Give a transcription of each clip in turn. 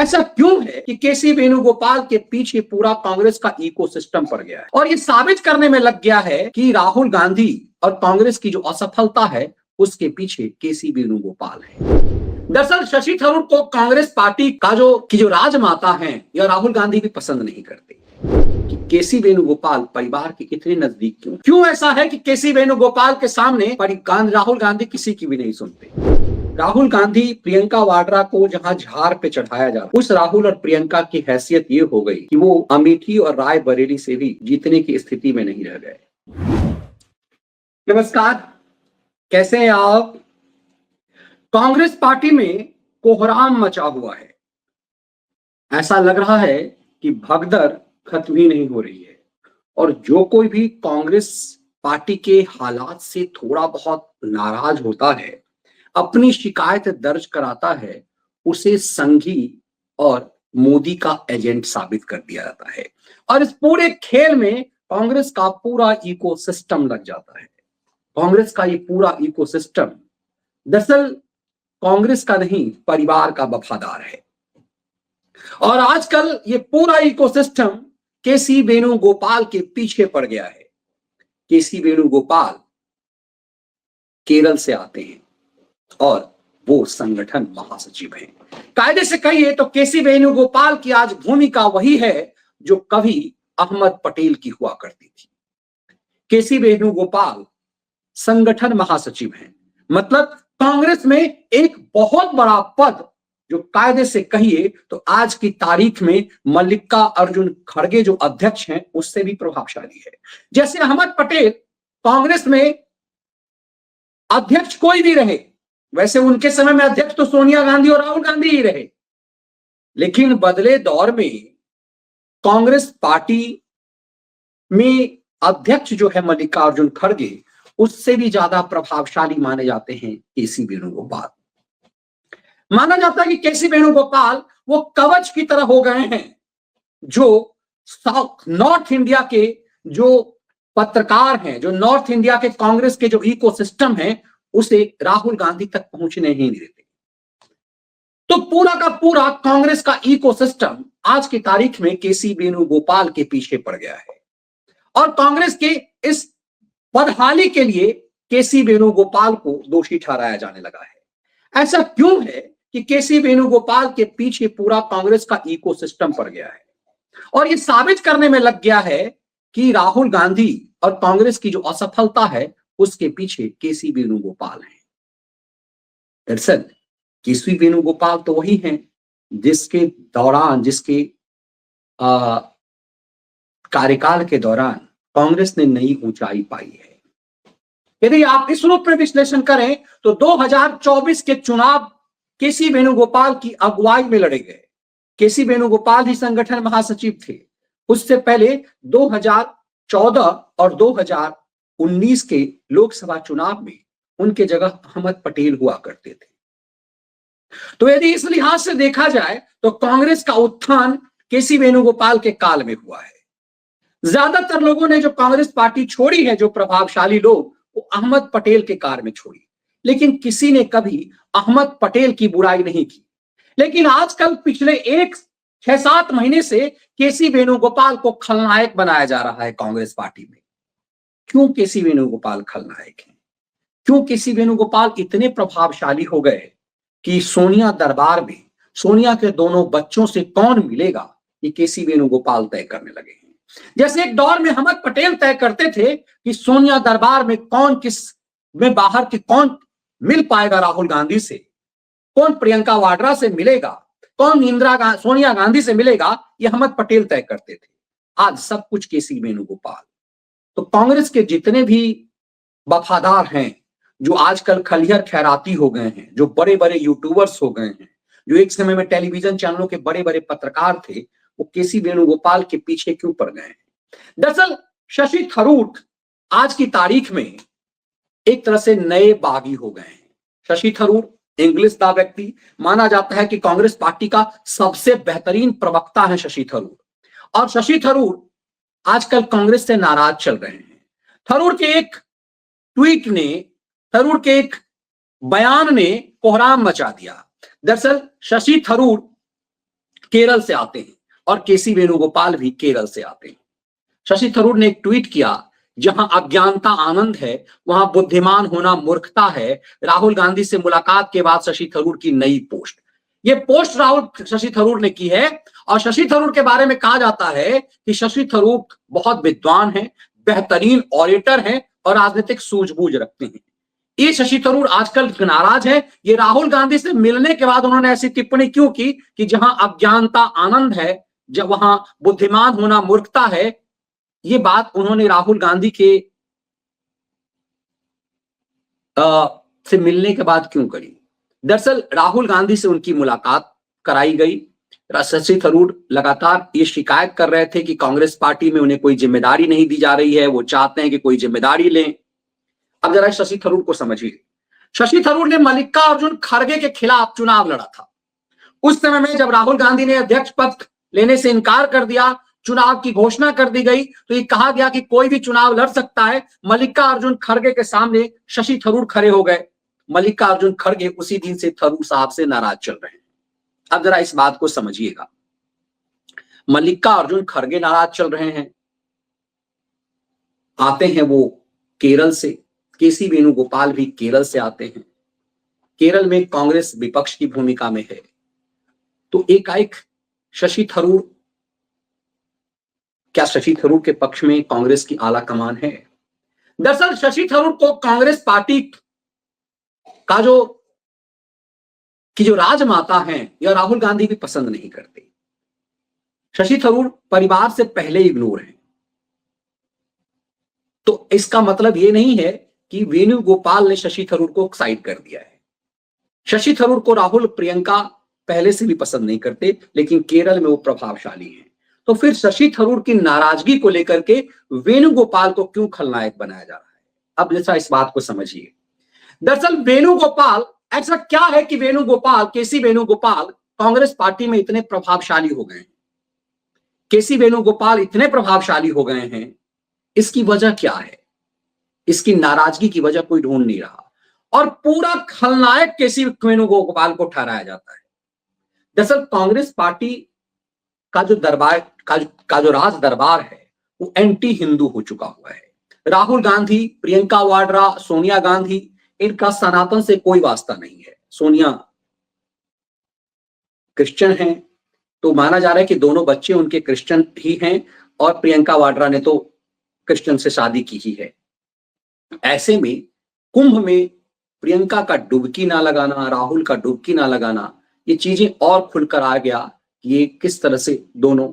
ऐसा क्यों है कि केसी वेणुगोपाल के पीछे पूरा कांग्रेस का इकोसिस्टम पड़ गया है और ये साबित करने में लग गया है कि राहुल गांधी और कांग्रेस की जो असफलता है उसके पीछे केसी वेणुगोपाल है। दरअसल शशि थरूर को कांग्रेस पार्टी का जो राजमाता है या राहुल गांधी भी पसंद नहीं करते कि केसी वेणुगोपाल परिवार के इतने नजदीक क्यों ऐसा है कि केसी वेणुगोपाल के सामने राहुल गांधी किसी की भी नहीं सुनते। राहुल गांधी प्रियंका वाड्रा को जहां झाड़ पे चढ़ाया जा रहा उस राहुल और प्रियंका की हैसियत ये हो गई कि वो अमेठी और रायबरेली से भी जीतने की स्थिति में नहीं रह गए। नमस्कार, कैसे हैं आप? कांग्रेस पार्टी में कोहराम मचा हुआ है। ऐसा लग रहा है कि भगदड़ खत्म ही नहीं हो रही है और जो कोई भी कांग्रेस पार्टी के हालात से थोड़ा बहुत नाराज होता है, अपनी शिकायत दर्ज कराता है, उसे संघी और मोदी का एजेंट साबित कर दिया जाता है और इस पूरे खेल में कांग्रेस का पूरा इकोसिस्टम लग जाता है। कांग्रेस का ये पूरा इकोसिस्टम दरअसल कांग्रेस का नहीं, परिवार का वफादार है और आजकल ये पूरा इकोसिस्टम केसी वेणुगोपाल के पीछे पड़ गया है। केसी वेणुगोपाल केरल से आते हैं और वो संगठन महासचिव हैं। कायदे से कहिए तो केसी वेणुगोपाल की आज भूमिका वही है जो कभी अहमद पटेल की हुआ करती थी। केसी वेणुगोपाल संगठन महासचिव हैं, मतलब कांग्रेस में एक बहुत बड़ा पद जो कायदे से कहिए तो आज की तारीख में मल्लिकार्जुन खड़गे जो अध्यक्ष हैं उससे भी प्रभावशाली है। जैसे अहमद पटेल कांग्रेस में अध्यक्ष कोई भी रहे, वैसे उनके समय में अध्यक्ष तो सोनिया गांधी और राहुल गांधी ही रहे, लेकिन बदले दौर में कांग्रेस पार्टी में अध्यक्ष जो है मल्लिकार्जुन खड़गे, उससे भी ज्यादा प्रभावशाली माने जाते हैं केसी वेणुगोपाल। माना जाता है कि केसी वेणुगोपाल वो कवच की तरह हो गए हैं जो नॉर्थ इंडिया के जो पत्रकार हैं, जो नॉर्थ इंडिया के कांग्रेस के जो इकोसिस्टम है, उसे राहुल गांधी तक पहुंचने ही नहीं देते। तो पूरा का पूरा कांग्रेस का इकोसिस्टम आज की तारीख में केसी वेणुगोपाल के पीछे पड़ गया है और कांग्रेस के इस बदहाली के लिए केसी वेणुगोपाल को दोषी ठहराया जाने लगा है। ऐसा क्यों है कि केसी वेणुगोपाल के पीछे पूरा कांग्रेस का इकोसिस्टम पड़ गया है और यह साबित करने में लग गया है कि राहुल गांधी और कांग्रेस की जो असफलता है उसके पीछे केसी वेणुगोपाल हैं। दरअसल केसी वेणुगोपाल तो वही हैं जिसके कार्यकाल के दौरान कांग्रेस ने नई ऊंचाई पाई है। यदि आप इस रूप में विश्लेषण करें तो 2024 के चुनाव केसी वेणुगोपाल की अगुवाई में लड़े गए। केसी वेणुगोपाल ही संगठन महासचिव थे। उससे पहले 2014 और 2019 के लोकसभा चुनाव में उनके जगह अहमद पटेल हुआ करते थे। तो यदि इस लिहाज से देखा जाए तो कांग्रेस का उत्थान केसी वेणुगोपाल के काल में हुआ है। ज्यादातर लोगों ने जो कांग्रेस पार्टी छोड़ी है, जो प्रभावशाली लोग, वो अहमद पटेल के काल में छोड़ी, लेकिन किसी ने कभी अहमद पटेल की बुराई नहीं की। लेकिन आजकल पिछले 6-7 महीने से केसी वेणुगोपाल को खलनायक बनाया जा रहा है कांग्रेस पार्टी में। क्यों केसी वेणुगोपाल खलनायक है? क्यों केसी वेणुगोपाल इतने प्रभावशाली हो गए कि सोनिया दरबार में सोनिया के दोनों बच्चों से कौन मिलेगा, ये केसी वेणुगोपाल तय करने लगे हैं। जैसे एक दौर में अहमद पटेल तय करते थे कि सोनिया दरबार में बाहर के कौन मिल पाएगा राहुल गांधी से, कौन प्रियंका वाड्रा से मिलेगा, कौन सोनिया गांधी से मिलेगा, ये अहमद पटेल तय करते थे। आज सब कुछ केसी वेणुगोपाल। तो कांग्रेस के जितने भी वफादार हैं, जो आजकल खलिहर खैराती हो गए हैं, जो बड़े बड़े यूट्यूबर्स हो गए हैं, जो एक समय में टेलीविजन चैनलों के बड़े बड़े पत्रकार थे, वो केसी वेणुगोपाल के पीछे क्यों पड़ गए हैं? दरअसल शशि थरूर आज की तारीख में एक तरह से नए बागी हो गए हैं। शशि थरूर इंग्लिश दा व्यक्ति, माना जाता है कि कांग्रेस पार्टी का सबसे बेहतरीन प्रवक्ता है शशि थरूर, और शशि थरूर आजकल कांग्रेस से नाराज चल रहे हैं। थरूर के एक ट्वीट ने, थरूर के एक बयान ने कोहराम मचा दिया। दरअसल शशि थरूर केरल से आते हैं और केसी वेणुगोपाल भी केरल से आते हैं। शशि थरूर ने एक ट्वीट किया, जहां अज्ञानता आनंद है वहां बुद्धिमान होना मूर्खता है। राहुल गांधी से मुलाकात के बाद शशि थरूर की नई पोस्ट। ये पोस्ट शशि थरूर ने की है और शशि थरूर के बारे में कहा जाता है कि शशि थरूर बहुत विद्वान है, बेहतरीन ऑरेटर हैं और राजनीतिक सूझबूझ रखते हैं। ये शशि थरूर आजकल नाराज है। ये राहुल गांधी से मिलने के बाद उन्होंने ऐसी टिप्पणी क्यों की कि जहां अज्ञानता आनंद है, जब वहां बुद्धिमान होना मूर्खता है। ये बात उन्होंने राहुल गांधी के से मिलने के बाद क्यों करी? दरअसल राहुल गांधी से उनकी मुलाकात कराई गई। शशि थरूर लगातार ये शिकायत कर रहे थे कि कांग्रेस पार्टी में उन्हें कोई जिम्मेदारी नहीं दी जा रही है, वो चाहते हैं कि कोई जिम्मेदारी लें। अब जरा शशि थरूर को समझिए। शशि थरूर ने मल्लिकार्जुन खड़गे के खिलाफ चुनाव लड़ा था। उस समय में जब राहुल गांधी ने अध्यक्ष पद लेने से इनकार कर दिया, चुनाव की घोषणा कर दी गई, तो ये कहा गया कि कोई भी चुनाव लड़ सकता है। मल्लिकार्जुन खड़गे के सामने शशि थरूर खड़े हो गए। मल्लिकार्जुन खड़गे उसी दिन से थरूर साहब से नाराज चल रहे हैं। अब जरा इस बात को समझिएगा। मल्लिकार्जुन खड़गे नाराज चल रहे हैं, आते हैं वो केरल से। केसी वेणुगोपाल भी केरल से आते हैं। केरल में कांग्रेस विपक्ष की भूमिका में है, तो एकाएक शशि थरूर, क्या शशि थरूर के पक्ष में कांग्रेस की आला कमान है? दरअसल शशि थरूर को कांग्रेस पार्टी का जो राजमाता हैं या राहुल गांधी भी पसंद नहीं करते। शशि थरूर परिवार से पहले इग्नोर हैं। तो इसका मतलब यह नहीं है कि वेणुगोपाल ने शशि थरूर को साइड कर दिया है। शशि थरूर को राहुल प्रियंका पहले से भी पसंद नहीं करते, लेकिन केरल में वो प्रभावशाली हैं। तो फिर शशि थरूर की नाराजगी को लेकर के वेणुगोपाल को क्यों खलनायक बनाया जा रहा है? अब जैसा इस बात को समझिए। दरअसल वेणुगोपाल, ऐसा क्या है कि वेणुगोपाल, केसी वेणुगोपाल कांग्रेस पार्टी में इतने प्रभावशाली हो गए हैं? केसी वेणुगोपाल इतने प्रभावशाली हो गए हैं, इसकी वजह क्या है? इसकी नाराजगी की वजह कोई ढूंढ नहीं रहा और पूरा खलनायक केसी वेणुगोपाल को ठहराया जाता है। दरअसल कांग्रेस पार्टी का जो दरबार का जो राज दरबार है वो एंटी हिंदू हो चुका हुआ है। राहुल गांधी, प्रियंका वाड्रा, सोनिया गांधी, इनका सनातन से कोई वास्ता नहीं है। सोनिया क्रिश्चियन हैं, तो माना जा रहा है कि दोनों बच्चे उनके क्रिश्चियन ही हैं और प्रियंका वाड्रा ने तो क्रिश्चियन से शादी की ही है। ऐसे में कुंभ में प्रियंका का डुबकी ना लगाना, राहुल का डुबकी ना लगाना, ये चीजें और खुलकर आ गया कि ये किस तरह से दोनों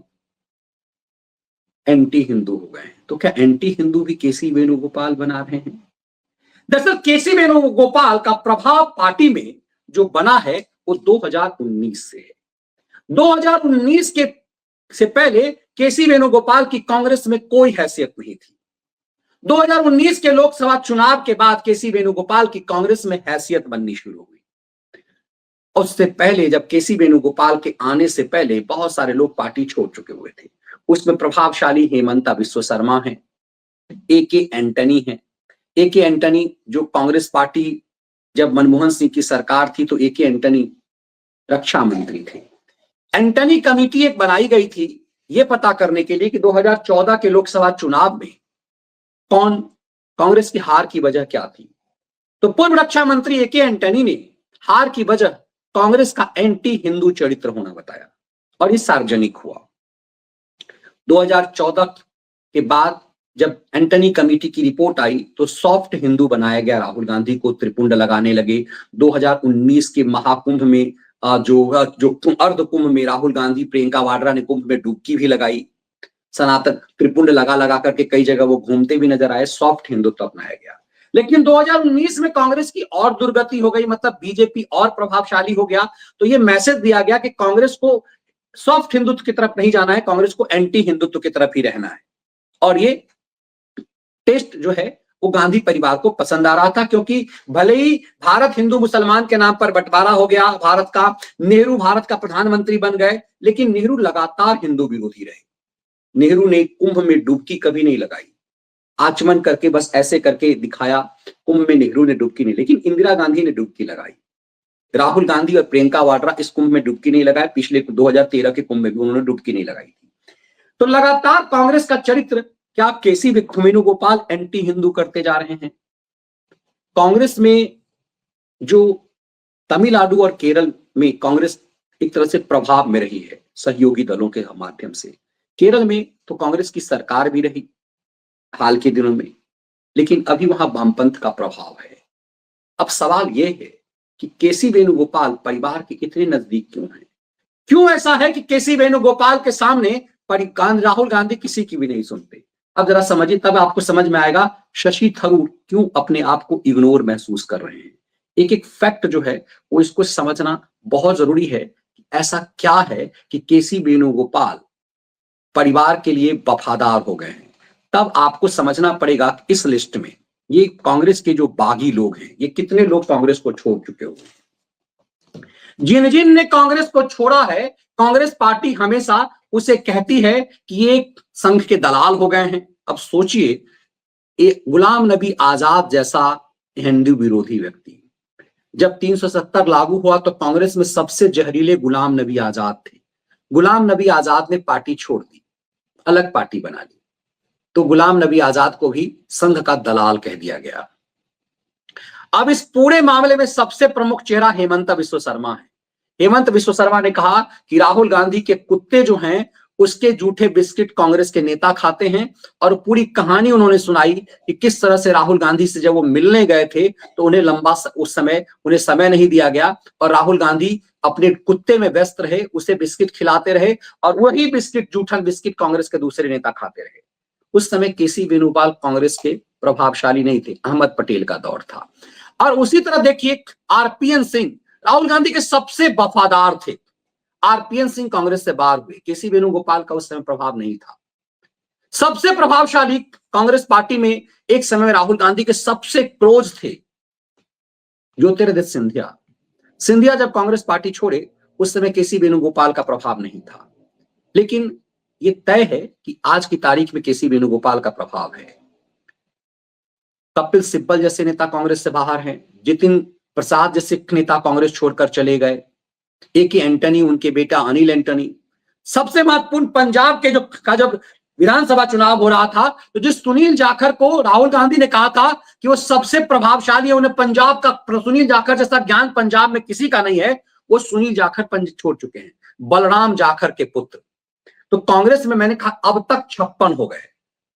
एंटी हिंदू हो गए हैं। तो क्या एंटी हिंदू भी केसी वेणुगोपाल बना रहे हैं? दरअसल केसी वेणुगोपाल का प्रभाव पार्टी में जो बना है वो 2019 से है। 2019 के से पहले केसी वेणुगोपाल की कांग्रेस में कोई हैसियत नहीं थी। 2019 के लोकसभा चुनाव के बाद केसी वेणुगोपाल की कांग्रेस में हैसियत बननी शुरू हुई। उससे पहले, जब केसी वेणुगोपाल के आने से पहले बहुत सारे लोग पार्टी छोड़ चुके हुए थे। उसमें प्रभावशाली हेमंता बिस्व शर्मा हैं, ए.के. एंटनी हैं। ए.के. एंटनी जो कांग्रेस पार्टी, जब मनमोहन सिंह की सरकार थी तो ए.के. एंटनी रक्षा मंत्री थे। एंटनी कमेटी एक बनाई गई थी ये पता करने के लिए कि 2014 के लोकसभा चुनाव में कांग्रेस की हार की वजह क्या थी। तो पूर्व रक्षा मंत्री ए.के. एंटनी ने हार की वजह कांग्रेस का एंटी हिंदू चरित्र होना बताया और ये सार्वजनिक हुआ। 2014 के बाद जब एंटनी कमेटी की रिपोर्ट आई तो सॉफ्ट हिंदू बनाया गया राहुल गांधी को, त्रिपुंड लगाने लगे। 2019 के महाकुंभ में जो अर्ध कुंभ में राहुल गांधी, प्रियंका वाड्रा ने कुंभ में डुबकी भी लगाई। सनातन त्रिपुंड लगा लगा करके कई जगह वो घूमते भी नजर आए। सॉफ्ट हिंदुत्व अपनाया गया। लेकिन 2019 में कांग्रेस की और दुर्गति हो गई, मतलब बीजेपी और प्रभावशाली हो गया। तो ये मैसेज दिया गया कि कांग्रेस को सॉफ्ट हिंदुत्व की तरफ नहीं जाना है, कांग्रेस को एंटी हिंदुत्व की तरफ ही रहना है। और ये टेस्ट जो है वो गांधी परिवार को पसंद आ रहा था, क्योंकि भले ही भारत हिंदू मुसलमान के नाम पर बंटवारा हो गया भारत का, नेहरू भारत का प्रधानमंत्री बन गए, लेकिन नेहरू लगातार हिंदू विरोधी रहे। नेहरू ने कुंभ में डुबकी कभी नहीं लगाई, आचमन करके बस ऐसे करके दिखाया। कुंभ में नेहरू ने डुबकी नहीं, लेकिन इंदिरा गांधी ने डुबकी लगाई। राहुल गांधी और प्रियंका वाड्रा इस कुंभ में डुबकी नहीं लगाए, पिछले 2013 के कुंभ में भी उन्होंने डुबकी नहीं लगाई थी। तो लगातार कांग्रेस का चरित्र, क्या आप केसी वेणुगोपाल एंटी हिंदू करते जा रहे हैं? कांग्रेस में जो तमिलनाडु और केरल में कांग्रेस एक तरह से प्रभाव में रही है सहयोगी दलों के माध्यम से, केरल में तो कांग्रेस की सरकार भी रही हाल के दिनों में, लेकिन अभी वहां वामपंथ का प्रभाव है। अब सवाल यह है कि केसी वेणुगोपाल परिवार के इतने नजदीक क्यों हैं? क्यों ऐसा है कि केसी वेणुगोपाल के सामने राहुल गांधी किसी की भी नहीं सुनते? अब जरा समझिए, तब आपको समझ में आएगा शशि थरूर क्यों अपने आप को इग्नोर महसूस कर रहे हैं। एक एक फैक्ट जो है वो इसको समझना बहुत जरूरी है कि ऐसा क्या है कि केसी वेणुगोपाल परिवार के लिए वफादार हो गए हैं। तब आपको समझना पड़ेगा कि इस लिस्ट में ये कांग्रेस के जो बागी लोग हैं, ये कितने लोग कांग्रेस को छोड़ चुके हो। जिन जिन ने कांग्रेस को छोड़ा है, कांग्रेस पार्टी हमेशा उसे कहती है कि ये संघ के दलाल हो गए हैं। अब सोचिए, गुलाम नबी आजाद जैसा हिंदू विरोधी व्यक्ति, जब 370 लागू हुआ तो कांग्रेस में सबसे जहरीले गुलाम नबी आजाद थे। गुलाम नबी आजाद ने पार्टी छोड़ दी, अलग पार्टी बना ली, तो गुलाम नबी आजाद को भी संघ का दलाल कह दिया गया। अब इस पूरे मामले में सबसे प्रमुख चेहरा हेमंत बिस्व शर्मा है। हेमंत बिस्व शर्मा ने कहा कि राहुल गांधी के कुत्ते जो हैं उसके जूठे बिस्किट कांग्रेस के नेता खाते हैं, और पूरी कहानी उन्होंने सुनाई कि किस तरह से राहुल गांधी से जब वो मिलने गए थे तो उन्हें उस समय उन्हें समय नहीं दिया गया, और राहुल गांधी अपने कुत्ते में व्यस्त रहे, उसे बिस्किट खिलाते रहे, और वही बिस्किट, जूठन बिस्किट, कांग्रेस के दूसरे नेता खाते रहे। उस समय केसी वेणुगोपाल कांग्रेस के प्रभावशाली नहीं थे, अहमद पटेल का दौर था। और उसी तरह देखिए, आरपीएन सिंह राहुल गांधी के सबसे वफादार थे। आरपीएन सिंह कांग्रेस से बाहर हुए, केसी वेणुगोपाल का उस समय प्रभाव नहीं था। सबसे प्रभावशाली कांग्रेस पार्टी में एक समय में राहुल गांधी के सबसे क्लोज थे ज्योतिरादित्य सिंधिया। सिंधिया जब कांग्रेस पार्टी छोड़े उस समय केसी वेणुगोपाल का प्रभाव नहीं था, लेकिन यह तय है कि आज की तारीख में केसी वेणुगोपाल का प्रभाव है। कपिल सिब्बल जैसे नेता कांग्रेस से बाहर हैं, जितिन प्रसाद जैसे नेता कांग्रेस छोड़कर चले गए, ए.के. एंटनी, उनके बेटा अनिल एंटनी। सबसे महत्वपूर्ण, पंजाब के जब विधानसभा चुनाव हो रहा था तो जिस सुनील जाखड़ को राहुल गांधी ने कहा था कि वो सबसे प्रभावशाली है, उन्हें पंजाब का, सुनील जाखड़ जैसा ज्ञान पंजाब में किसी का नहीं है, वो सुनील जाखड़ छोड़ चुके हैं, बलराम जाखड़ के पुत्र। तो कांग्रेस में मैंने कहा अब तक 56 हो गए।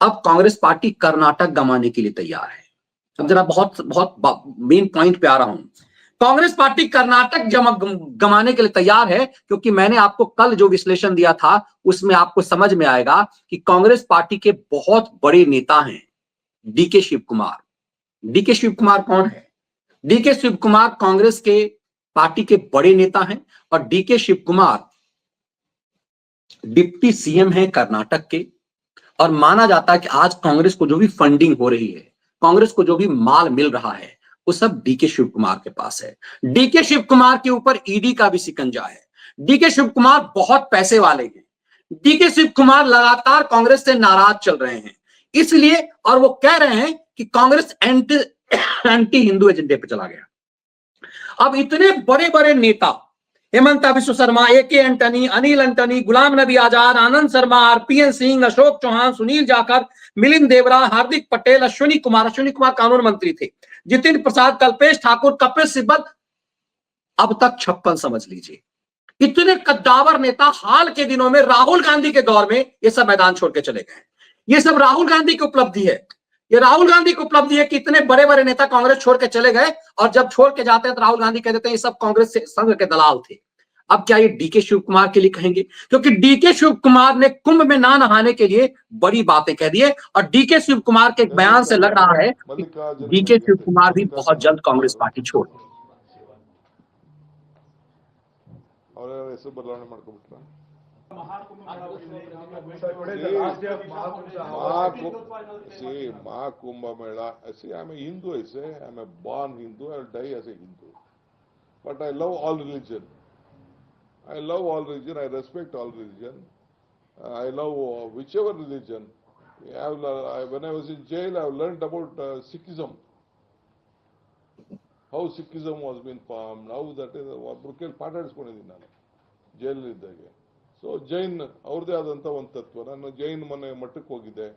अब कांग्रेस पार्टी कर्नाटक गंवाने के लिए तैयार है। अब जरा बहुत बहुत मेन पॉइंट पे आ रहा हूं। कांग्रेस पार्टी कर्नाटक गंवाने के लिए तैयार है, क्योंकि मैंने आपको कल जो विश्लेषण दिया था उसमें आपको समझ में आएगा कि कांग्रेस पार्टी के बहुत बड़े नेता हैं डीके शिव कुमार। डीके शिव कुमार कौन है? डीके शिव कुमार कांग्रेस के पार्टी के बड़े नेता हैं, और डीके शिव कुमार डिप्टी सीएम है कर्नाटक के। और माना जाता है कि आज कांग्रेस को जो भी फंडिंग हो रही है, कांग्रेस को जो भी माल मिल रहा है, वो सब डीके शिव कुमार के पास है। डीके शिव कुमार के ऊपर ईडी का भी शिकंजा है। डीके शिव कुमार बहुत पैसे वाले हैं। डीके शिव कुमार लगातार कांग्रेस से नाराज चल रहे हैं, इसलिए, और वो कह रहे हैं कि कांग्रेस एंटी हिंदू एजेंडे पे चला गया। अब इतने बड़े बड़े नेता, हेमंत बिस्व शर्मा, ए.के. एंटनी, अनिल एंटनी, गुलाम नबी आजाद, आनंद शर्मा, आरपीएन सिंह, अशोक चौहान, सुनील जाखड़, मिलिंद देवरा, हार्दिक पटेल, अश्विनी कुमार कानून मंत्री थे, जितिन प्रसाद, कल्पेश ठाकुर, कपिल सिब्बल, अब तक 56 समझ लीजिए। इतने कद्दावर नेता हाल के दिनों में राहुल गांधी के दौर में ये सब मैदान छोड़ के चले गए। ये सब राहुल गांधी की उपलब्धि है। ये राहुल गांधी की उपलब्धि है कि इतने बड़े बड़े नेता कांग्रेस छोड़ के चले गए, और जब छोड़ के जाते हैं तो राहुल गांधी कह देते हैं ये सब कांग्रेस से संघ के दलाल थे। अब क्या ये डीके शिव कुमार के लिए कहेंगे? क्योंकि डीके शिव कुमार ने कुंभ में ना नहाने के लिए बड़ी बातें कह दी है, और डीके शिव कुमार के एक बयान से लग रहा है कि डीके शिव कुमार भी बहुत जल्द कांग्रेस पार्टी छोड़। Mahakumbh Mela. See, I'm a Hindu, I say. I'm a born Hindu. I'll die as a Hindu. But I love all religion. I love all religion. I respect all religion. I love whichever religion. When I was in jail, I learned about Sikhism. how Sikhism was being formed, how that is ಒಬ್ರು ಕೇಳಿ ಪಾಠ ಹೇಳಿಸ್ಕೊಂಡಿದ್ದೀನಿ ನಾನು ಜೈಲಲ್ಲಿದ್ದಾಗೆ. So Jain ಅವ್ರದ್ದೇ ಆದಂಥ ಒಂದು ತತ್ವ. ನಾನು ಜೈನ್ ಮನೆ ಮಠಕ್ಕೆ ಹೋಗಿದ್ದೆ.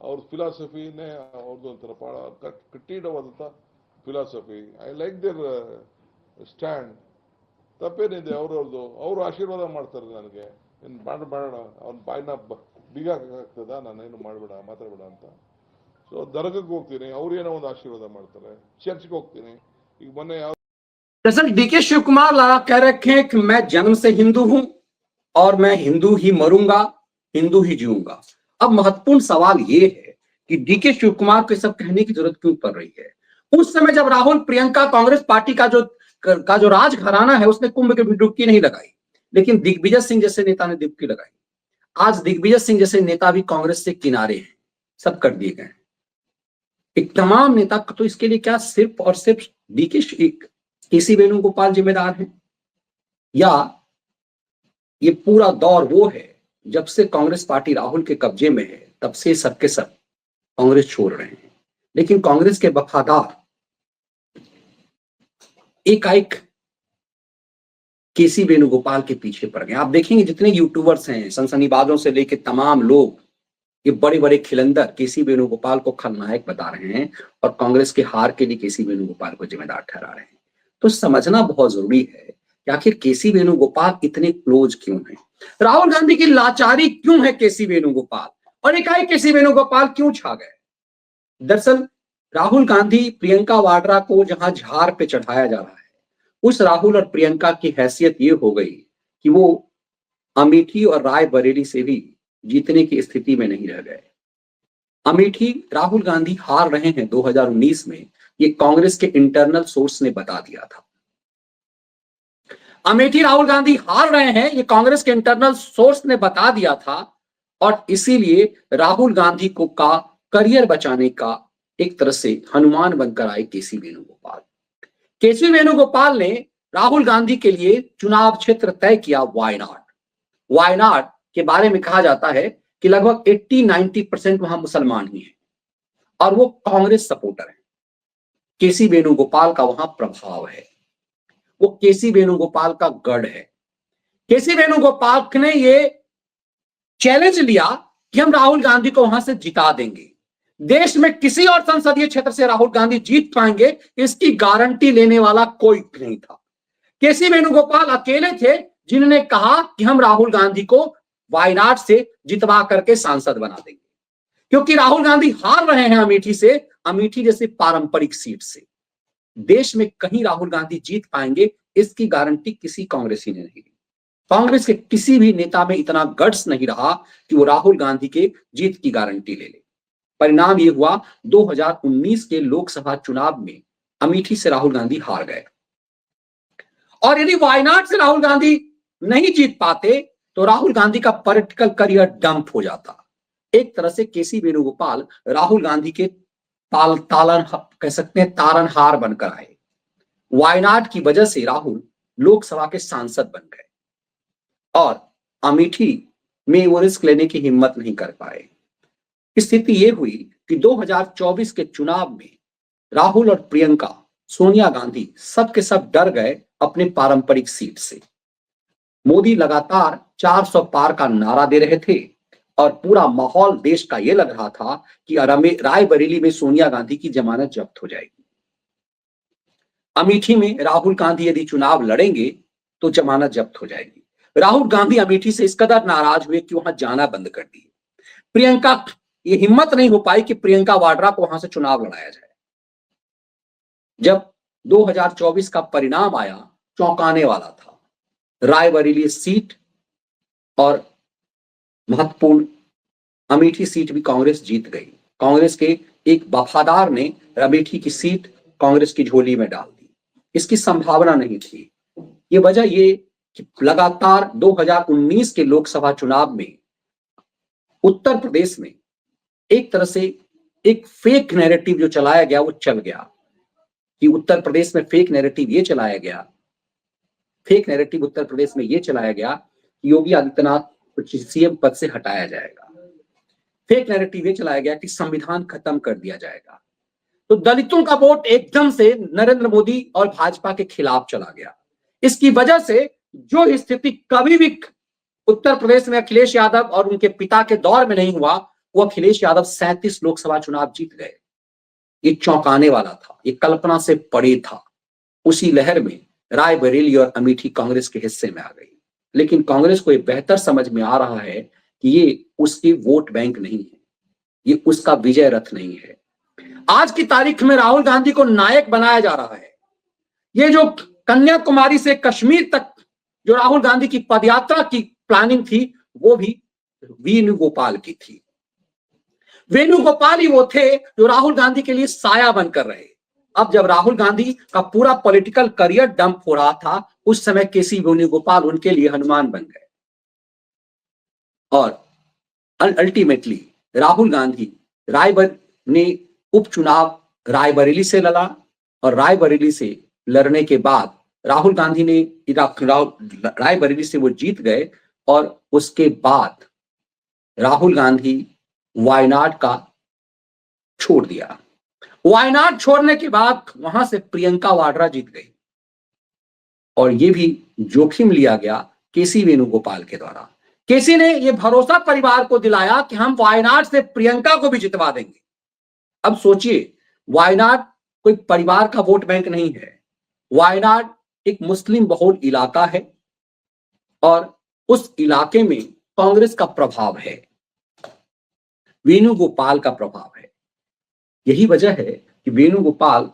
ಅವ್ರ ಫಿಲಾಸಫಿನೇ ಅವ್ರದ್ದು ಒಂಥರ ಭಾಳ ಕಠಿಣವಾದಂಥ philosophy. I like their stand. ತಪ್ಪೇನಿದೆ ಅವ್ರವ್ರದ್ದು. ಅವರು ಆಶೀರ್ವಾದ ಮಾಡ್ತಾರೆ ನನಗೆ. ಏನು ಮಾಡಬೇಡ, ಅವ್ನ ಬಾಯಿನ ಬಿಗಾಕಾಗ್ತದ, ನಾನೇನು ಮಾಡಬೇಡ, ಮಾತಾಡಬೇಡ ಅಂತ. ಸೊ ದರ್ಗಕ್ಕೆ ಹೋಗ್ತೀನಿ, ಅವ್ರೇನೋ ಒಂದು ಆಶೀರ್ವಾದ ಮಾಡ್ತಾರೆ. ಚರ್ಚ್ಗೆ ಹೋಗ್ತೀನಿ. ಈಗ ಮೊನ್ನೆ ಯಾವ दरअसल डीके शिव कुमार लाला कह रखे हैं कि मैं जन्म से हिंदू हूं और मैं हिंदू ही मरूंगा, हिंदू ही जीऊंगा। अब महत्वपूर्ण सवाल ये है कि डीके शिव कुमार को सब कहने की जरूरत क्यों पड़ रही है। उस समय जब राहुल प्रियंका कांग्रेस पार्टी का जो राजघराना है उसने कुंभ की डुबकी नहीं लगाई, लेकिन दिग्विजय सिंह जैसे नेता ने डुबकी लगाई। आज दिग्विजय सिंह जैसे नेता भी कांग्रेस से किनारे हैं, सब कर दिए गए। एक तमाम नेता तो इसके लिए क्या सिर्फ और सिर्फ डीके केसी वेणुगोपाल जिम्मेदार हैं, या ये पूरा दौर वो है जब से कांग्रेस पार्टी राहुल के कब्जे में है तब से सबके सब कांग्रेस छोड़ रहे हैं, लेकिन कांग्रेस के वफादार एकाएक केसी वेणुगोपाल के पीछे पड़ गए। आप देखेंगे जितने यूट्यूबर्स हैं, सनसनीबाजों से लेकर तमाम लोग, ये बड़े बड़े खिलंदर केसी वेणुगोपाल को खलनायक बता रहे हैं और कांग्रेस के हार के लिए केसी वेणुगोपाल को जिम्मेदार ठहरा रहे हैं। तो समझना बहुत जरूरी है कि आखिर केसी वेणुगोपाल इतने क्लोज क्यों हैं, राहुल गांधी की लाचारी क्यों है केसी वेणुगोपाल, और एकाएक केसी वेणुगोपाल क्यों छा गए। दरअसल राहुल गांधी प्रियंका वाड्रा को जहां झार पे चढ़ाया जा रहा है, उस राहुल और प्रियंका की हैसियत ये हो गई कि वो अमेठी और रायबरेली से भी जीतने की स्थिति में नहीं रह गए। अमेठी राहुल गांधी हार रहे हैं 2019 में, ये कांग्रेस के इंटरनल सोर्स ने बता दिया था। अमेठी राहुल गांधी हार रहे हैं, ये कांग्रेस के इंटरनल सोर्स ने बता दिया था, और इसीलिए राहुल गांधी को का करियर बचाने का एक तरह से हनुमान बनकर आए केसी वेणुगोपाल। केसी वेणुगोपाल ने राहुल गांधी के लिए चुनाव क्षेत्र तय किया वायनाड। वायनाड के बारे में कहा जाता है कि लगभग 80-90% वहां मुसलमान ही हैं और वो कांग्रेस सपोर्टर हैं। केसी वेणुगोपाल का वहां प्रभाव है, वो केसी वेणुगोपाल का गढ़ है। केसी वेणुगोपाल ने ये चैलेंज लिया कि हम राहुल गांधी को वहां से जिता देंगे। देश में किसी और संसदीय क्षेत्र से राहुल गांधी जीत पाएंगे इसकी गारंटी लेने वाला कोई नहीं था। केसी वेणुगोपाल अकेले थे जिन्होंने कहा कि हम राहुल गांधी को वायनाड से जितवा करके सांसद बना देंगे, क्योंकि राहुल गांधी हार रहे हैं अमेठी से, अमेठी जैसे पारंपरिक सीट से। देश में कहीं राहुल गांधी जीत पाएंगे इसकी गारंटी किसी कांग्रेसी ने नहीं दी। कांग्रेस के किसी भी नेता में इतना गट्स नहीं रहा कि वो राहुल गांधी के जीत की गारंटी ले ले। परिणाम ये हुआ 2019 के लोकसभा चुनाव में अमेठी से राहुल गांधी हार गए, और यदि वायनाड से राहुल गांधी नहीं जीत पाते तो राहुल गांधी का पॉलिटिकल करियर डंप हो जाता। एक तरह से केसी वेणुगोपाल राहुल गांधी के कह सकते हैं तारनहार बनकर आए। वायनाड की वजह से राहुल लोकसभा के सांसद बन गए और अमेठी में वो रिस्क लेने की हिम्मत नहीं कर पाए। स्थिति ये हुई कि 2024 के चुनाव में राहुल और प्रियंका, सोनिया गांधी सबके सब डर गए अपने पारंपरिक सीट से। मोदी लगातार 400 पार का नारा दे रहे थे और पूरा माहौल देश का यह लग रहा था कि रायबरेली में सोनिया गांधी की जमानत जब्त हो जाएगी। अमेठी में राहुल गांधी यदि चुनाव लड़ेंगे तो जमानत जब्त हो जाएगी। राहुल गांधी अमेठी से इस कदर नाराज हुए कि वहां जाना बंद कर दिए। प्रियंका, ये हिम्मत नहीं हो पाई कि प्रियंका वाड्रा को वहां से चुनाव लड़ाया जाए। जब 2024 का परिणाम आया, चौंकाने वाला था। रायबरेली सीट और महत्वपूर्ण अमेठी सीट भी कांग्रेस जीत गई। कांग्रेस के एक वफादार ने अमेठी की सीट कांग्रेस की झोली में डाल दी। इसकी संभावना नहीं थी। ये वजह ये कि लगातार 2019 के लोकसभा चुनाव में उत्तर प्रदेश में एक तरह से एक फेक नैरेटिव जो चलाया गया वो चल गया कि उत्तर प्रदेश में फेक नैरेटिव ये चलाया गया कि योगी आदित्यनाथ को सीएम पद से हटाया जाएगा। फेक नैरेटिव ये चलाया गया कि संविधान खत्म कर दिया जाएगा। तो दलितों का वोट एकदम से नरेंद्र मोदी और भाजपा के खिलाफ चला गया। इसकी वजह से जो स्थिति कभी भी उत्तर प्रदेश में अखिलेश यादव और उनके पिता के दौर में नहीं हुआ, वो अखिलेश यादव 37 लोकसभा चुनाव जीत गए। ये चौंकाने वाला था, ये कल्पना से परे था। उसी लहर में रायबरेली और अमेठी कांग्रेस के हिस्से में आ गई, लेकिन कांग्रेस को ये बेहतर समझ में आ रहा है कि ये उसकी वोट बैंक नहीं है, ये उसका विजय रथ नहीं है। आज की तारीख में राहुल गांधी को नायक बनाया जा रहा है। ये जो कन्याकुमारी से कश्मीर तक जो राहुल गांधी की पदयात्रा की प्लानिंग थी, वो भी वेणुगोपाल की थी। वेणुगोपाल ही वो थे जो राहुल गांधी के लिए साया बनकर रहे। अब जब राहुल गांधी का पूरा पॉलिटिकल करियर डंप हो रहा था, उस समय केसी वेणुगोपाल उनके लिए हनुमान बन गए। और अल्टीमेटली राहुल गांधी ने उपचुनाव रायबरेली से लड़ा और रायबरेली से लड़ने के बाद राहुल गांधी ने रायबरेली से वो जीत गए और उसके बाद राहुल गांधी वायनाड का छोड़ दिया। वायनाड छोड़ने के बाद वहां से प्रियंका वाड्रा जीत गई और ये भी जोखिम लिया गया केसी वेणुगोपाल के द्वारा। केसी ने ये भरोसा परिवार को दिलाया कि हम वायनाड से प्रियंका को भी जितवा देंगे। अब सोचिए, वायनाड कोई परिवार का वोट बैंक नहीं है, वायनाड एक मुस्लिम बहुल इलाका है और उस इलाके में कांग्रेस का प्रभाव है, वेणुगोपाल का प्रभाव है। यही वजह है कि वेणुगोपाल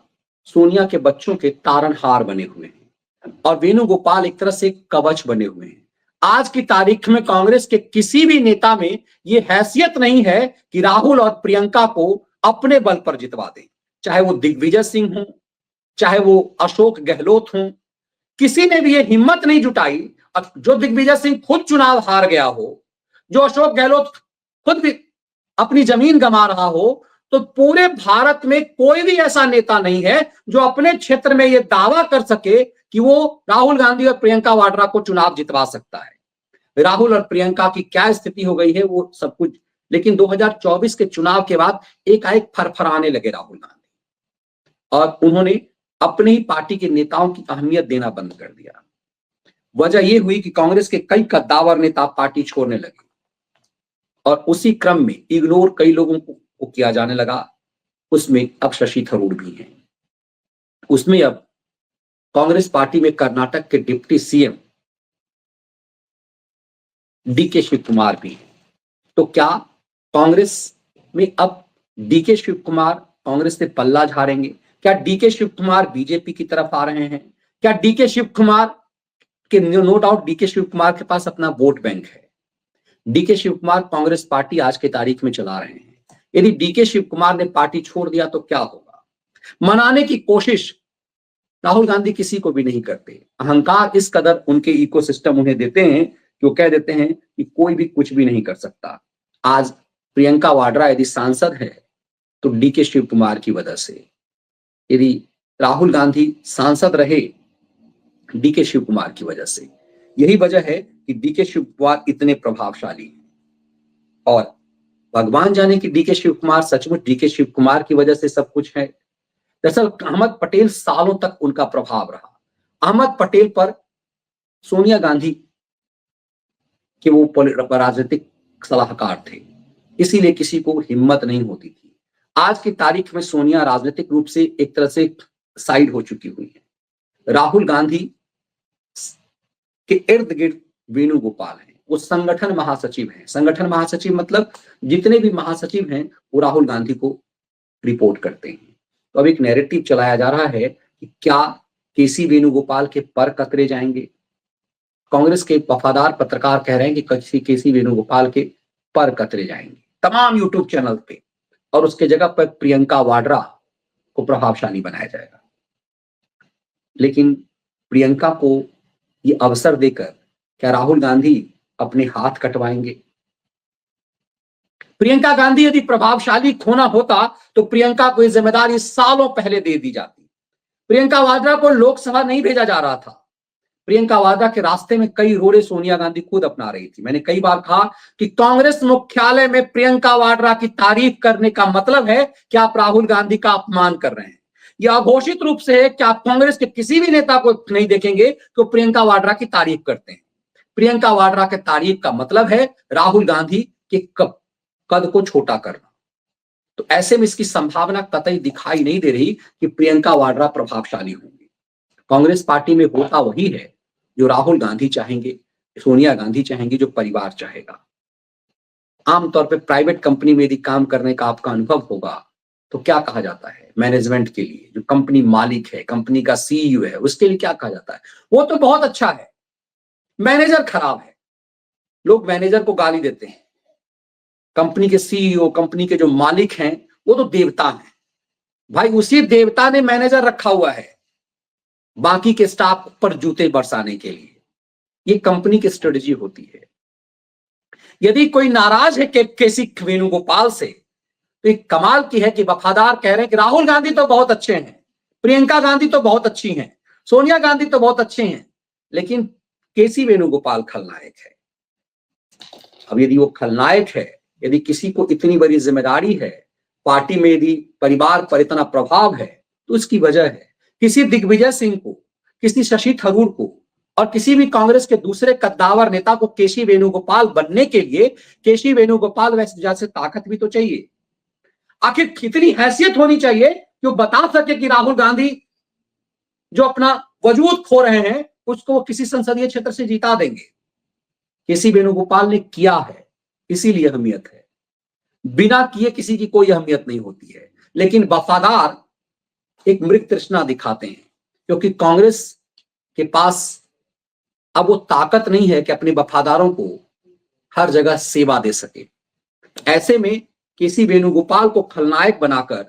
सोनिया के बच्चों के तारनहार बने हुए हैं और वेणुगोपाल एक तरह से कवच बने हुए हैं। आज की तारीख में कांग्रेस के किसी भी नेता में यह हैसियत नहीं है कि राहुल और प्रियंका को अपने बल पर जितवा दे, चाहे वो दिग्विजय सिंह हो, चाहे वो अशोक गहलोत हो। किसी ने भी ये हिम्मत नहीं जुटाई। जो दिग्विजय सिंह खुद चुनाव हार गया हो, जो अशोक गहलोत खुद भी अपनी जमीन गंवा रहा हो, तो पूरे भारत में कोई भी ऐसा नेता नहीं है जो अपने क्षेत्र में यह दावा कर सके कि वो राहुल गांधी और प्रियंका वाड्रा को चुनाव जितवा सकता है। राहुल और प्रियंका की क्या स्थिति हो गई है वो सब कुछ, लेकिन 2024 के चुनाव के बाद एकाएक फरफराने लगे राहुल गांधी और उन्होंने अपनी ही पार्टी के नेताओं की अहमियत देना बंद कर दिया। वजह यह हुई कि कांग्रेस के कई कद्दावर नेता पार्टी छोड़ने लगे और उसी क्रम में इग्नोर कई लोगों को किया जाने लगा। उसमें अब शशि थरूर भी हैं, उसमें अब कांग्रेस पार्टी में कर्नाटक के डिप्टी सीएम डीके शिव कुमार भी हैं। तो क्या कांग्रेस में अब डीके शिव कुमार कांग्रेस से पल्ला झाड़ेंगे? क्या डीके शिव कुमार बीजेपी की तरफ आ रहे हैं? क्या डीके शिव कुमार के, नो डाउट डीके शिव कुमार के पास अपना वोट बैंक है। डीके शिव कुमार कांग्रेस पार्टी आज के तारीख में चला रहे हैं। यदि डीके शिव कुमार ने पार्टी छोड़ दिया तो क्या होगा? मनाने की कोशिश राहुल गांधी किसी को भी नहीं करते। अहंकार इस कदर उनके इकोसिस्टम उन्हें देते हैं कि वो कह देते हैं कि कोई भी कुछ भी नहीं कर सकता। आज प्रियंका वाड्रा यदि सांसद है तो डीके शिव कुमार की वजह से, यदि राहुल गांधी सांसद रहे डीके शिव कुमार की वजह से। यही वजह है कि डीके शिव कुमार इतने प्रभावशाली हैं और भगवान जाने कि डीके शिव कुमार सचमुच डीके शिव कुमार की वजह से सब कुछ है। दरअसल अहमद पटेल सालों तक उनका प्रभाव रहा। अहमद पटेल पर सोनिया गांधी के वो राजनीतिक सलाहकार थे, इसीलिए किसी को हिम्मत नहीं होती थी। आज की तारीख में सोनिया राजनीतिक रूप से एक तरह से साइड हो चुकी हुई है। राहुल गांधी के इर्द गिर्द वेणुगोपाल हैं, वो संगठन महासचिव हैं। संगठन महासचिव मतलब जितने भी महासचिव हैं वो राहुल गांधी को रिपोर्ट करते हैं। तो अब एक नैरेटिव चलाया जा रहा है कि क्या केसी वेणुगोपाल के पर कतरे जाएंगे। कांग्रेस के वफादार पत्रकार कह रहे हैं कि केसी वेणुगोपाल के पर कतरे जाएंगे तमाम यूट्यूब चैनल पे, और उसके जगह पर प्रियंका वाड्रा को प्रभावशाली बनाया जाएगा। लेकिन प्रियंका को ये अवसर देकर क्या राहुल गांधी अपने हाथ कटवाएंगे? प्रियंका गांधी यदि प्रभावशाली खोना होता तो प्रियंका को यह जिम्मेदारी सालों पहले दे दी जाती। प्रियंका वाड्रा को लोकसभा नहीं भेजा जा रहा था, प्रियंका वाड्रा के रास्ते में कई रोड़े सोनिया गांधी खुद अपना रही थी। मैंने कई बार कहा कि कांग्रेस मुख्यालय में प्रियंका वाड्रा की तारीफ करने का मतलब है कि आप राहुल गांधी का अपमान कर रहे हैं। यह अघोषित रूप से है कि आप कांग्रेस के किसी भी नेता को नहीं देखेंगे तो प्रियंका वाड्रा की तारीफ करते हैं। प्रियंका वाड्रा के तारीफ का मतलब है राहुल गांधी के कद को छोटा करना। तो ऐसे में इसकी संभावना कतई दिखाई नहीं दे रही कि प्रियंका वाड्रा प्रभावशाली होंगी। कांग्रेस पार्टी में होता वही है जो राहुल गांधी चाहेंगे, सोनिया गांधी चाहेंगी, जो परिवार चाहेगा। आमतौर पे प्राइवेट कंपनी में यदि काम करने का आपका अनुभव होगा तो क्या कहा जाता है मैनेजमेंट के लिए, जो कंपनी मालिक है, कंपनी का सीईओ है, उसके लिए क्या कहा जाता है? वो तो बहुत अच्छा है, मैनेजर खराब है। लोग मैनेजर को गाली देते हैं। कंपनी के सीईओ, कंपनी के जो मालिक हैं, वो तो देवता हैं। भाई उसी देवता ने मैनेजर रखा हुआ है बाकी के स्टाफ पर जूते बरसाने के लिए। ये कंपनी की स्ट्रेटजी होती है। यदि कोई नाराज है केसी वेणुगोपाल से तो एक कमाल की है कि वफादार कह रहे हैं कि राहुल गांधी तो बहुत अच्छे हैं, प्रियंका गांधी तो बहुत अच्छी हैं, सोनिया गांधी तो बहुत अच्छे हैं, लेकिन केसी वेणुगोपाल खलनायक है। अब यदि वो खलनायक है, यदि किसी को इतनी बड़ी जिम्मेदारी है, पार्टी में यदि परिवार पर इतना प्रभाव है, तो उसकी वजह है किसी दिग्विजय सिंह को, किसी शशि थरूर को और किसी भी कांग्रेस के दूसरे कद्दावर नेता को केसी वेणुगोपाल बनने के लिए केसी वेणुगोपाल वैसे जैसे ताकत भी तो चाहिए। आखिर कितनी हैसियत होनी चाहिए कि वो बता सके कि राहुल गांधी जो अपना वजूद खो रहे हैं उसको वो किसी संसदीय क्षेत्र से जिता देंगे। केसी वेणुगोपाल ने किया है, इसीलिए अहमियत है। बिना किए किसी की कोई अहमियत नहीं होती है। लेकिन वफादार एक मृग तृष्णा दिखाते हैं, क्योंकि कांग्रेस के पास अब वो ताकत नहीं है कि अपने वफादारों को हर जगह सेवा दे सके। ऐसे में केसी वेणुगोपाल को खलनायक बनाकर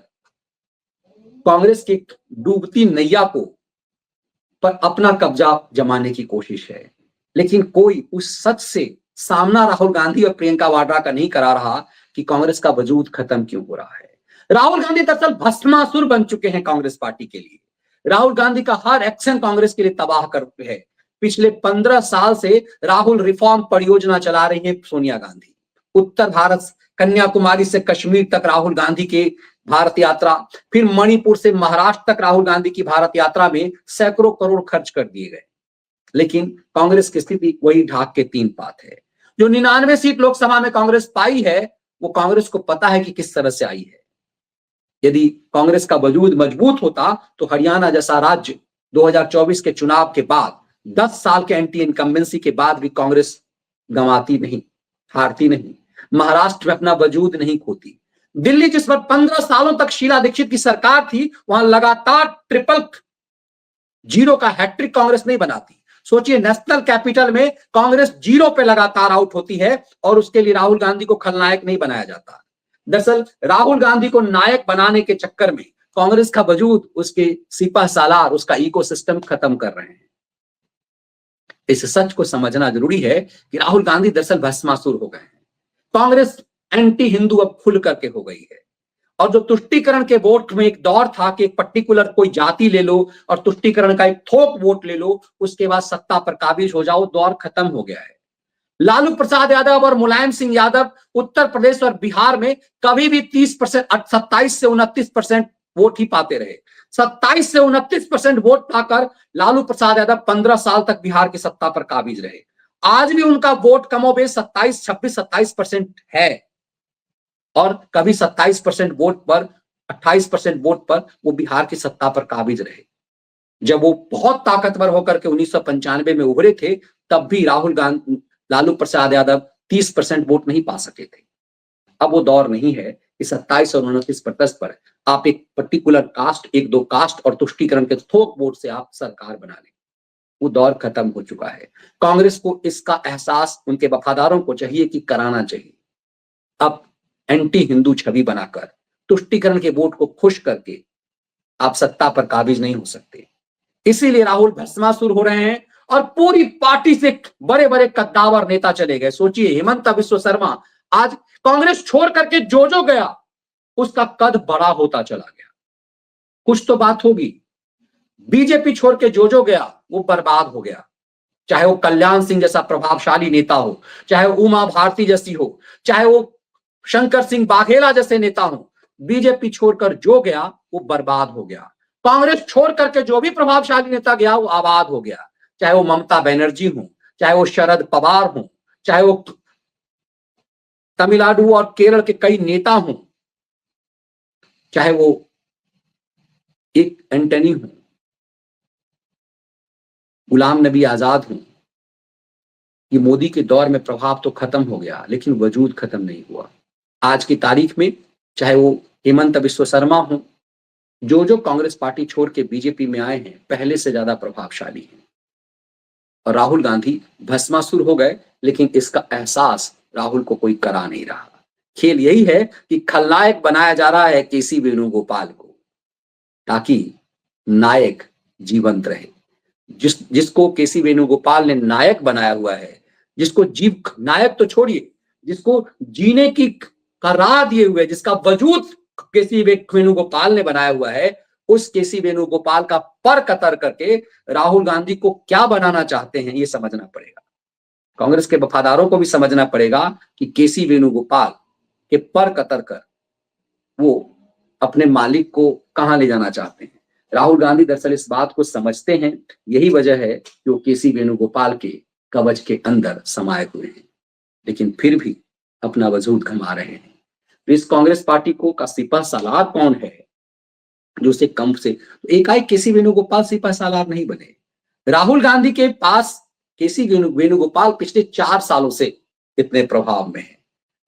कांग्रेस की डूबती नैया को पर अपना कब्जा जमाने की कोशिश है। लेकिन कोई उस सच से सामना राहुल गांधी और प्रियंका वाड्रा का नहीं करा रहा कि कांग्रेस का वजूद खत्म क्यों हो रहा है। राहुल गांधी दरअसल भस्मासुर बन चुके हैं कांग्रेस पार्टी के लिए। राहुल गांधी का हर एक्शन कांग्रेस के लिए तबाह करते हैं। पिछले 15 साल से राहुल रिफॉर्म परियोजना चला रही है सोनिया गांधी। उत्तर भारत कन्याकुमारी से कश्मीर तक राहुल गांधी के भारत यात्रा, फिर मणिपुर से महाराष्ट्र तक राहुल गांधी की भारत यात्रा में सैकड़ों करोड़ खर्च कर दिए गए। लेकिन कांग्रेस की स्थिति वही ढाक के 3 पात है। जो 99 सीट लोकसभा में कांग्रेस पाई है, वो कांग्रेस को पता है कि किस तरह से आई है। यदि कांग्रेस का वजूद मजबूत होता तो हरियाणा जैसा राज्य 2024 के चुनाव के बाद 10 साल के एंटी इनकम्बेंसी के बाद भी कांग्रेस गंवाती नहीं, हारती नहीं, महाराष्ट्र में अपना वजूद नहीं खोती। दिल्ली जिस पर 15 सालों तक शीला दीक्षित की सरकार थी, वहां लगातार ट्रिपल जीरो का हैट्रिक कांग्रेस नहीं बनाती। सोचिए, नेशनल कैपिटल में कांग्रेस 0 पे लगातार आउट होती है और उसके लिए राहुल गांधी को खलनायक नहीं बनाया जाता। दरअसल राहुल गांधी को नायक बनाने के चक्कर में कांग्रेस का वजूद, उसके सिपह सालार, उसका इकोसिस्टम खत्म कर रहे हैं। इस सच को समझना जरूरी है कि राहुल गांधी दरअसल भस्मासुर हो गए हैं। कांग्रेस एंटी हिंदू अब खुल करके हो गई है। और जो तुष्टीकरण के वोट में एक दौर था कि एक पर्टिकुलर कोई जाति ले लो और तुष्टीकरण का एक थोक वोट ले लो, उसके बाद सत्ता पर काबिज हो जाओ, दौर खत्म हो गया है। लालू प्रसाद यादव और मुलायम सिंह यादव उत्तर प्रदेश और बिहार में कभी भी 30%, 27 से 29% वोट ही पाते रहे। 27 से 29% वोट पाकर लालू प्रसाद यादव 15 साल तक बिहार की सत्ता पर काबिज रहे। आज भी उनका वोट कमोबेश 27, 26, 27% है और कभी 27% वोट पर, 28% वोट पर वो बिहार की सत्ता पर काबिज रहे। जब वो बहुत ताकतवर होकर के 1995 में उभरे थे, तब भी लालू प्रसाद यादव 30% वोट नहीं पा सके थे। अब वो दौर नहीं है कि 27 और 29% पर आप एक पर्टिकुलर कास्ट, 1-2 कास्ट और तुष्टीकरण के थोक वोट से आप सरकार बना लें। वो दौर खत्म हो चुका है। कांग्रेस को इसका एहसास उनके वफादारों को चाहिए कि कराना चाहिए। अब एंटी हिंदू छवि बनाकर तुष्टीकरण के वोट को खुश करके आप सत्ता पर काबिज नहीं हो सकते। इसीलिए राहुल भस्मासुर हो रहे हैं और पूरी पार्टी से बड़े बड़े कद्दावर नेता चले गए। सोचिए, हेमंत बिश्व शर्मा आज कांग्रेस छोड़ करके जो गया, उसका कद बड़ा होता चला गया। कुछ तो बात होगी। बीजेपी छोड़ के जो गया, वो बर्बाद हो गया। चाहे वो कल्याण सिंह जैसा प्रभावशाली नेता हो, चाहे वो उमा भारती जैसी हो, चाहे वो शंकर सिंह बाघेला जैसे नेता हो, बीजेपी छोड़कर जो गया वो बर्बाद हो गया। कांग्रेस छोड़ करके जो भी प्रभावशाली नेता गया वो आबाद हो गया। चाहे वो ममता बनर्जी हो, चाहे वो शरद पवार हो, चाहे वो तमिलनाडु और केरल के कई नेता हों, चाहे वो एक एंटनी हो, गुलाम नबी आजाद हो। ये मोदी के दौर में प्रभाव तो खत्म हो गया, लेकिन वजूद खत्म नहीं हुआ। आज की तारीख में चाहे वो हेमंत बिस्व शर्मा हो, जो जो कांग्रेस पार्टी छोड़ के बीजेपी में आए हैं पहले से ज्यादा प्रभावशाली हैं। और राहुल गांधी भस्मासुर हो गए, लेकिन इसका एहसास राहुल को कोई करा नहीं रहा। खेल यही है कि खलनायक बनाया जा रहा है केसी वेणुगोपाल को, ताकि नायक जीवंत रहे। जिसको केसी वेणुगोपाल ने नायक बनाया हुआ है, जिसको नायक तो छोड़िए, जिसको जीने की राह दिए हुए, जिसका वजूद केसी वेणुगोपाल ने बनाया हुआ है, उस केसी वेणुगोपाल का पर कतर करके राहुल गांधी को क्या बनाना चाहते हैं ये समझना पड़ेगा। कांग्रेस के वफादारों को भी समझना पड़ेगा कि केसी वेणुगोपाल के पर कतर कर वो अपने मालिक को कहां ले जाना चाहते हैं। राहुल गांधी दरअसल इस बात को समझते हैं, यही वजह है कि वो केसी वेणुगोपाल के कवच के अंदर समाये हुए हैं, लेकिन फिर भी अपना वजूद गंवा रहे हैं। तो इस कांग्रेस पार्टी को का सिपह सालार कौन है जो उसे कम से एकाएक केसी वेणुगोपाल सिपह सालार नहीं बने। राहुल गांधी के पास केसी वेणुगोपाल पिछले 4 सालों से इतने प्रभाव में है,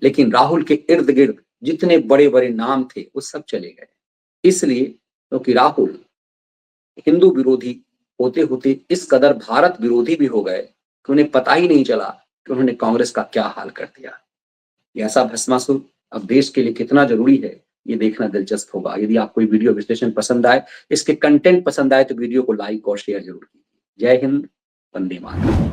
लेकिन राहुल के इर्द गिर्द जितने बड़े बड़े नाम थे वो सब चले गए। इसलिए क्योंकि राहुल हिंदू विरोधी होते होते इस कदर भारत विरोधी भी हो गए कि उन्हें पता ही नहीं चला कि उन्होंने कांग्रेस का क्या हाल कर दिया। ऐसा भस्मासुर अब देश के लिए कितना जरूरी है ये देखना दिलचस्प होगा। यदि आपको ये वीडियो विश्लेषण पसंद आए, इसके कंटेंट पसंद आए, तो वीडियो को लाइक और शेयर जरूर कीजिए। जय हिंद, वंदे मातरम।